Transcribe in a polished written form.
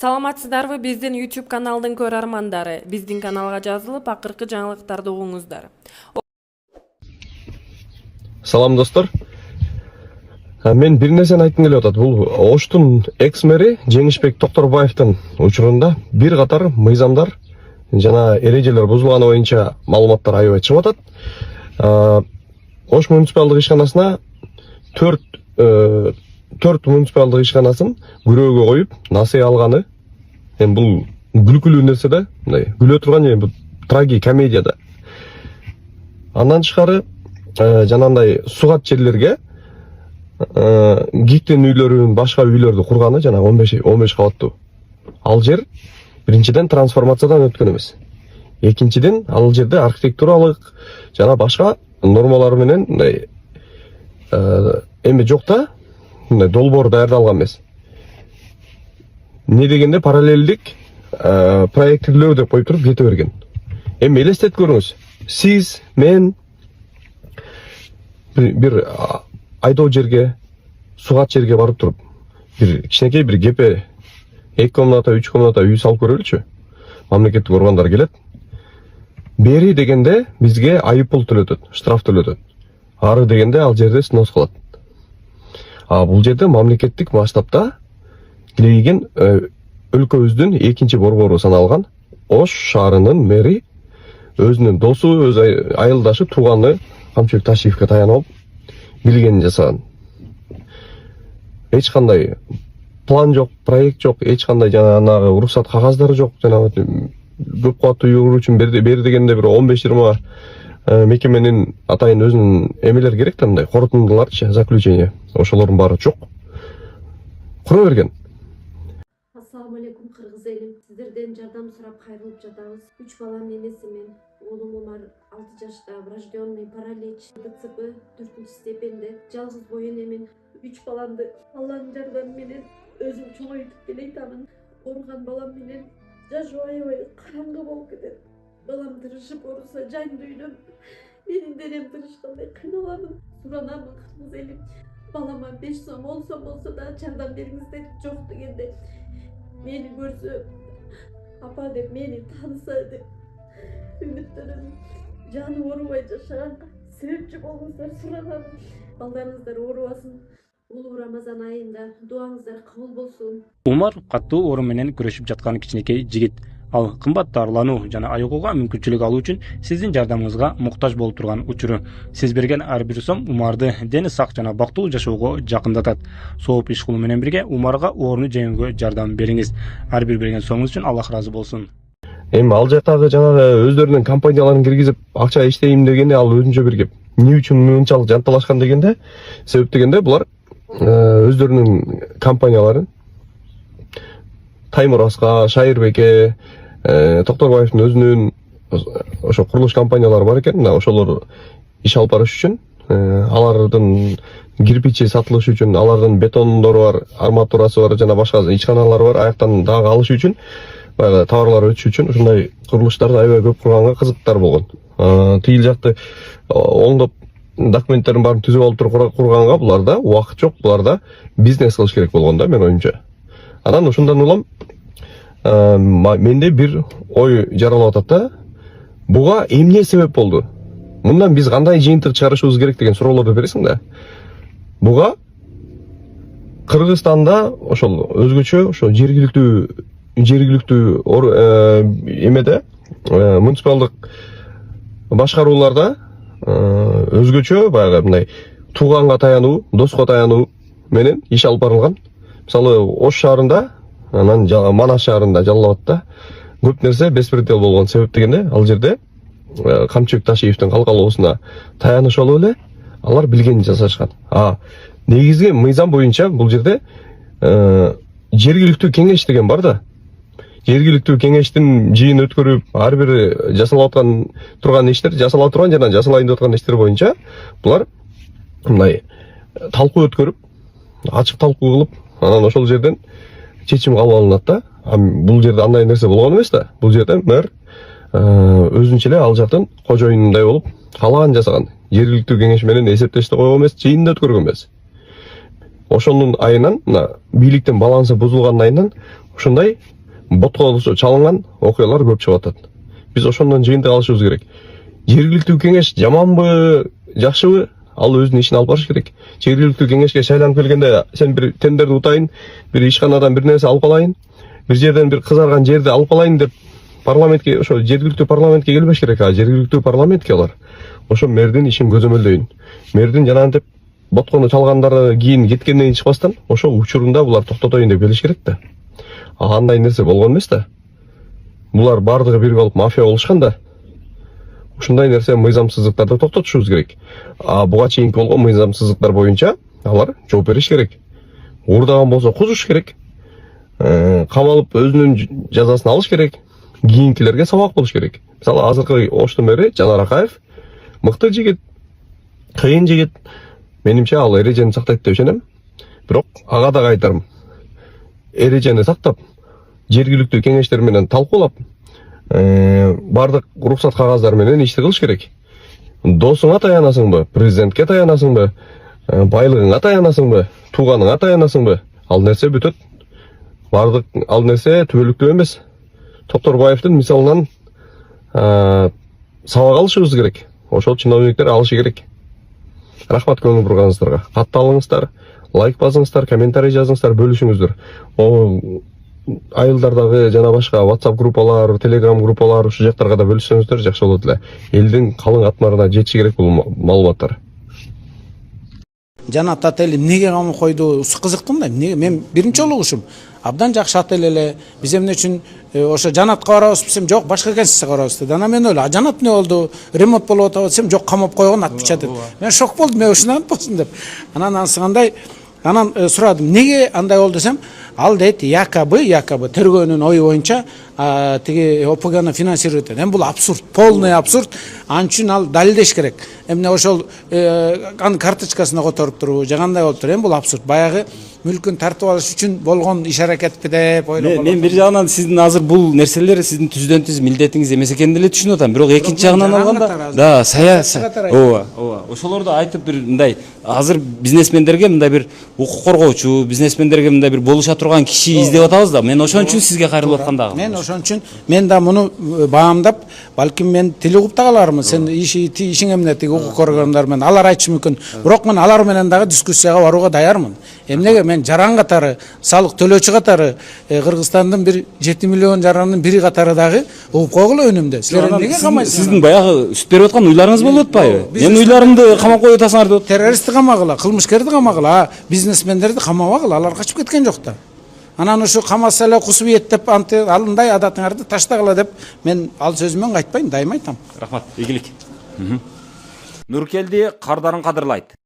Саламатсыздарбы, биздин YouTube каналдын көрөрмандары. Биздин каналга жазылып, акыркы жаңылыктарды угуңуздар. Салам достор. Мен бир нерсени айткым келип атат. Бул Оштун экс-мэри Жеңишбек Токторбаевдин учурунда бир катар мыйзамдар жана эрежелер бузулганы боюнча маалыматтар аябай чыгып атат. Ош муниципалдык ишканасына 4 муниципалдык ишканасын күрөөгө коюп, насыя алганы. Бул күлкүлүү нерсе да, мындай күлө турган бул трагикомедия да. Андан тышкары жанагындай сугат жерлерге гиктин үйлөрүн, башка үйлөрдү курганы жана 15 кабаттуу. Ал жер биринчиден трансформациядан өткөн эмес. Экинчиден ал жерде архитектуралык жана башка нормалар менен мындай эми жок да, мындай долбоор даярдалган эмес. Не дегенде параллелдик проекттеулөө деп коюп туруп кете берген. Эми элестетип көрүңүз. Сиз, мен бир айдоо жерге, сугат жерге барып туруп, бир кичинекей бир гепе 2 комната, 3 комната үй салып көрөлүчү. Мамлекеттик органдар келет. Бери дегенде бизге айыппул төлөтөт, штраф төлөтөт. Ары дегенде ал жерде снос кылат. Бул жерде мамлекеттик масштабта килейген өлкөбүздүн экинчи борбору саналган Ош шаарынын мэри өзүнүн досу, өз айылдашы, тууганы Камчыбек Ташиевке таянып билгенин жасаган. Эч кандай план жок, проект жок, эч кандай жанагы уруксат кагаздары жок. Жанагы көп кабаттуу үй куруу үчүн бери дегенде бир 15-20 мекеменин атайын өзүнүн эмелер керек да, мындай корутундуларчы, заключение. Ошолордун баары жок. Кура берген. Ассаламу алейкум кыргыз элим. Сиздерден жардам сурап кайрылып жатабыз. 3 баланын энесимин. Оğlum Umar 6 жашта, врожденный паралич, ДЦП 4 степенде. Жалгыз боюн эмин. 3 баламды Алланын жардамы менен өзүм чоңойтуп келейтамын. Ооруган балам менен жашоо аябай караңгы болуп кетет. Балам тырышып ооруса жан дүйнөм. Менин денем тырышкандай кыйналамын. Суранамын кыргыз элим. Балама 5 сом, 10 сом болсо да жардам бериңиздер. Жок дегенде мени көрсө, апа деп мени тааныса деп үмүттөнөм. Жаны оорубай жашаганга себепчи болуңуздар суранам. Балдарыңыздар оорубасын. Улуу Рамазан айында дуаңыздар кабыл болсун. Умар каттуу оору менен күрөшүп жаткан кичинекей жигит. Ал кымбат дарылануу жана айыгууга мүмкүнчүлүк алуу үчүн сиздин жардамыңызга муктаж болуп турган учуру. Сиз берген ар бир сом Умарды дени сак жана бактылуу жашоого жакындатат. Сооп иш кылуу менен бирге Умарга ооруну жеңүүгө жардам бериңиз. Ар бир берген сомуңуз үчүн Аллах ыраазы болсун. Эми ал жактагы жанагы өздөрүнүн компанияларын киргизип акча иштейм дегенде ал өзүнчө бир кеп. Эмне үчүн мынчалык жанталашкан дегенде, себеп дегенде булар өздөрүнүн компанияларын Таймураска, Шайырбекке, Токторбаевдин өзүнүн ошо курулуш компаниялары бар экен. Ошолор иш алып барыш үчүн, алардын кирпичи сатылыш үчүн, алардын бетондору бар, арматурасы бар, жана башка ишканалары бар, аяктан дагы алыш үчүн, баягы товарлар өтүш үчүн ушундай курулуштарды аябай көп курганга кызыктар болгон. Тигил жакты оңдоп документтерин баарын түзүп алып туруп курганга буларда убакыт жок, буларда бизнес кылыш керек болгон да, мен оюмча. Анан ушундан улам менде бир ой жаралып атат да. Буга эмне себеп болду? Мындан биз кандай жыйынтык чыгарышыбыз керек деген суроолорду бересиң да. Буга Кыргызстанда ошол өзгөчө ошо жергиликтүү эмеде муниципалдык башкарууларда өзгөчө баягы мындай тууганга таянуу, доска таянуу менен иш алып барылган. Мисалы Ош шаарында, анан Манас шаарында, Жалал Абадта көп нерсе беспредел болгон. Себеп дегенде ал жерде Камчыбек Ташиевдин калкалоосуна таяныш алып эле алар билгенин жасашкан. Негизги мыйзам боюнча бул жерде жергиликтүү кеңеш деген бар да. Жергиликтүү кеңештин жыйын өткөрүп, ар бир жасалып турган иштер, жасалып турган жана жасалайын деп аткан иштер боюнча булар мындай талкуу өткөрүп, ачык талкуу кылып, анан ошол жерден чечим кабыл алынат да. Бул жерде андай нерсе болгон эмес да. Бул жерде мэр өзүнчө эле ал жактын кожоюнундай болуп каалаган жасаган. Жергиликтүү кеңеш менен эсептешти койгон эмес, жыйында өткөргөн эмес. Ошонун айынан, бийликтин балансы бузулган айынан Ушундай ботко чалынган окуялар көп чыгып атат. Биз ошондон жыйынтык алышыбыз керек. Жергиликтүү кеңеш жаманбы, жакшыбы? Ал өзүнүн ишин алып барыш керек. Жергиликтүү кеңешке шайланып келгенде сен бир тендерди утайын, бир ишканадан бир нерсе алып калайын, бир жерден бир кызарган жерди алып калайын деп парламентке, ошо жергиликтүү парламентке келбеш керек. А жергиликтүү парламентке алар ошо мэрдин ишин көзөмөлдөйүн. Мэрдин жанагынтип боткону чалгандары кийин кеткенден чыкпастан ошол учурунда булар токтотоюн деп келиш керек да. Андай нерсе болгон эмес да. Булар бардыгы бир болуп мафия болушканда ушундай нерсе мыйзамсыздыктарды токтотушубуз керек. А буга чейинки болгон мыйзамсыздыктар боюнча алар жооп бериш керек. Уурдаган болсо кузуш керек. Камалып өзүнүн жазасын алыш керек. Кийинкилерге сабак болуш керек. Мисалы азыркы Оштун мэри Жанар Акаев мыкты жигит, кыйын жигит. Менимче ал эрежени сактайт деп ишенем. Бирок ага да айтарым. Эрежени сактап, жергиликтүү кеңештер менен талкуулап, бардык уруксат кагаздары менен ишти кылыш керек. Досуңа таянасыңбы, президентке таянасыңбы, байлыгыңа таянасыңбы, тууганыңа таянасыңбы? Ал нерсе бүтөт. Бардык ал нерсе түбөлүктүү эмес. Токторбаевдин мисалынан сабак алышыбыз керек. Ошол чиновниктер алышы керек. Рахмат көңүл бурганыңыздарга. Катты алыңыздар, лайк басыңыздар, комментарий жазыңыздар, бөлүшүңүздөр. Айылдардагы жана башка WhatsApp группалар, Telegram группалар ушу жактарга да бөлүшсөңүздөр жакшы болот эле. Элдин калың атмарына жетиши керек бул маалыматтар. Жанат отели неге камап койду? Кызыктым да. Мен биринчи жолу угушум. Абдан жакшы отель эле. Биз эмне үчүн ошо Жанатка барабыз десем, жок, башка кесипке барабыз деди. Анан мен ойлойм, Жанат эмне болду? Ремонт болуп атабы десем, жок, камап койгон атча деп. Мен шок болдум, мен ушундан атпасын деп. Анан ансыгандай сурадым, неге андай болду десем, ал дейт, якобы тергөөнүн ою боюнча тиги ОПГны финансирует. Эми бул абсурд, полный абсурд. Ал үчүн ал далилдеш керек. Эмне ошол карточкасына которуп турбу, жагандай болуп тур. Эми бул абсурд. Баягы мүлкүн тартып алыш үчүн болгон иш аракетпи деп ойлоп. Мен бир жагынан сиздин азыр бул нерселер сиздин түздөн түз милдетиңиз эмес экенин деле түшүнүп атам. Бирок экинчи жагынан алганда, да, ооба. Ошолорду айтып бир мындай азыр бизнесмендерге мындай бир укук коргоочу, бизнесмендерге мындай бир болуша турган киши издеп атабыз да. Мен ошон үчүн сизге кайрылып аткан дагы. Мен ошон үчүн мен да муну баамдап, балким мен тили угуп да калармын. Сен ишиң эмне тиги укук органдар менен алар айтышы мүмкүн. Бирок мен алар менен дагы дискуссияга барууга даярмын. Эмнеге мен жаран катары, салык төлөөчү катары, Кыргызстандын бир 7 миллион жаранын бири катары дагы угуп койгула өнүмдө. Силер эмнеге камайсыңар? Сиздин баягы сүт берип аткан уйларыңыз болуп атпайбы? Мен уйларымды камап коюп атасыңар деп. Террористти камагыла, кылмышкерди камагыла, бизнесмендерди камабагыла, алар качып кеткен жок да. Анан ушу камаса эле кусуп ийет деп алындай адатыңарды таштагыла деп мен ал сөзүмөн кайтпайм, дайыма айтам. Рахмат, ийгилик. Нуркелди кардарын кадырлайт.